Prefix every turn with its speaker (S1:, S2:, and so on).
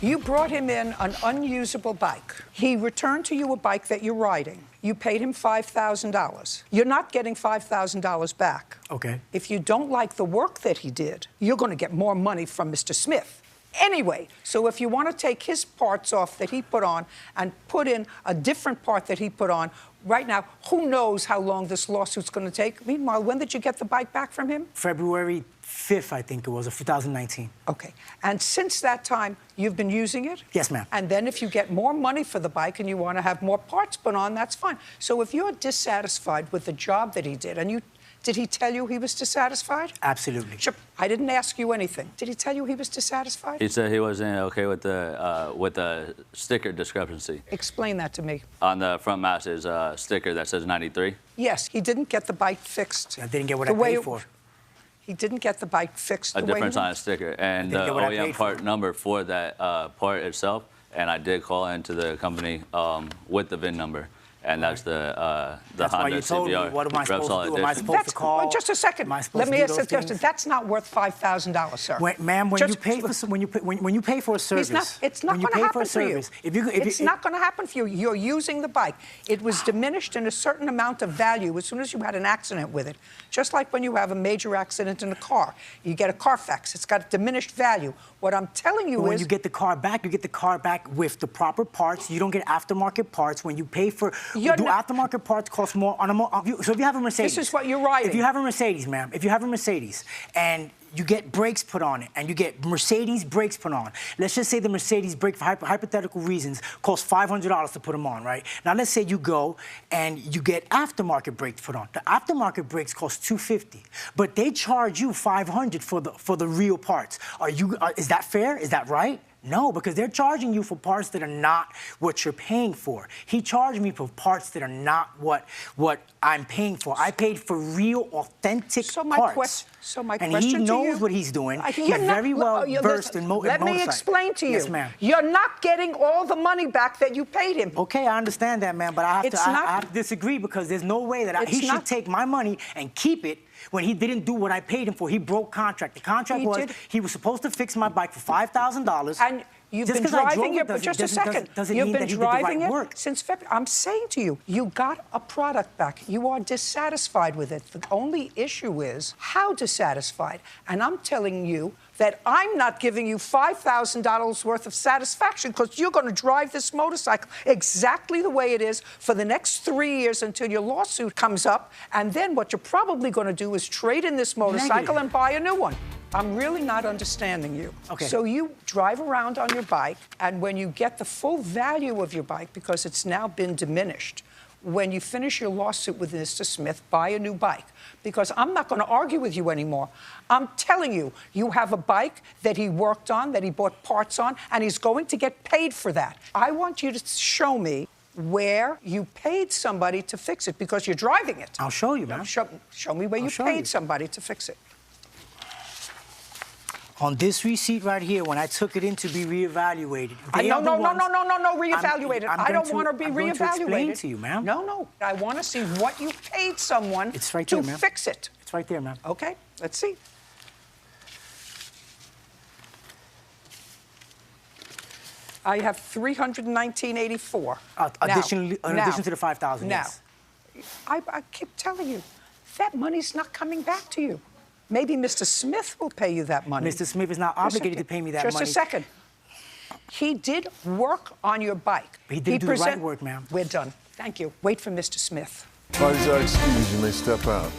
S1: You brought him in an unusable bike. He returned to you a bike that you're riding. You paid him $5,000. You're not getting $5,000 back.
S2: Okay.
S1: If you don't like the work that he did, you're going to get more money from Mr. Smith. Anyway, so if you want to take his parts off that he put on and put in a different part that he put on, right now, who knows how long this lawsuit's going to take? Meanwhile, when did you get the bike back from him?
S2: February 5th, I think it was, of 2019.
S1: Okay. And since that time, you've been using it?
S2: Yes, ma'am.
S1: And then if you get more money for the bike and you want to have more parts put on, that's fine. So if you're dissatisfied with the job that he did, and did he tell you he was dissatisfied?
S2: Absolutely.
S1: Sure. I didn't ask you anything. Did he tell you he was dissatisfied?
S3: He said he wasn't okay with the sticker discrepancy.
S1: Explain that to me.
S3: On the front mast is a sticker that says 93.
S1: Yes, he didn't get the bike fixed.
S2: I didn't get what I paid for.
S1: He didn't get the bike fixed.
S3: A different kind of sticker, and the OEM part number for that part itself. And I did call into the company with the VIN number. And that's the Honda CBR.
S2: What am I supposed to do? Am I supposed to call?
S1: Well, just a second. Let me ask you a question. That's not worth $5,000, sir.
S2: Ma'am, when you pay for a service,
S1: it's not going to happen for you. It's not going to happen for you. You're using the bike. It was diminished in a certain amount of value as soon as you had an accident with it. Just like when you have a major accident in a car, you get a Carfax. It's got diminished value. What I'm telling you is,
S2: when you get the car back, you get the car back with the proper parts. You don't get aftermarket parts. When you pay for aftermarket parts cost more so if you have a Mercedes.
S1: This is what you're riding.
S2: If you have a Mercedes, ma'am, if you have a Mercedes and you get brakes put on it and you get Mercedes brakes put on, let's just say the Mercedes brake, for hypothetical reasons, costs $500 to put them on, right? Now, let's say you go and you get aftermarket brakes put on. The aftermarket brakes cost $250, but they charge you $500 for the real parts. Is that fair? Is that right? No, because they're charging you for parts that are not what you're paying for. He charged me for parts that are not what I'm paying for. I paid for real, authentic parts.
S1: So my
S2: and
S1: question to you...
S2: And he knows what he's doing. He's very well versed in motorcycles.
S1: Let me explain to you.
S2: Yes, ma'am.
S1: You're not getting all the money back that you paid him.
S2: Okay, I understand that, ma'am, but I have to disagree because there's no way that he should take my money and keep it when he didn't do what I paid him for. He broke contract. The contract was he was supposed to fix my bike for $5,000.
S1: And you've been driving it, but just a second. You've been driving it since February. I'm saying to you, you got a product back. You are dissatisfied with it. The only issue is how dissatisfied. And I'm telling you that I'm not giving you $5,000 worth of satisfaction because you're going to drive this motorcycle exactly the way it is for the next 3 years until your lawsuit comes up. And then what you're probably going to do is trade in this motorcycle and buy a new one. I'm really not understanding you.
S2: Okay.
S1: So you drive around on your bike, and when you get the full value of your bike, because it's now been diminished, when you finish your lawsuit with Mr. Smith, buy a new bike. Because I'm not going to argue with you anymore. I'm telling you, you have a bike that he worked on, that he bought parts on, and he's going to get paid for that. I want you to show me where you paid somebody to fix it, because you're driving it.
S2: I'll show you, ma'am.
S1: Show me where you paid somebody to fix it.
S2: On this receipt right here, when I took it in to be reevaluated.
S1: No, reevaluated. I don't want to be reevaluated.
S2: I'm going to explain to you, ma'am.
S1: No. I want to see what you paid someone to fix it.
S2: It's right there, ma'am.
S1: Okay, let's see. I have $319.84.
S2: In addition to the $5,000, yes.
S1: I keep telling you, that money's not coming back to you. Maybe Mr. Smith will pay you that money.
S2: Mr. Smith is not obligated to pay me that money.
S1: Just a second. He did work on your bike.
S2: But he didn't do the right work, ma'am.
S1: We're done. Thank you. Wait for Mr. Smith.
S4: Parties are excused. You may step out.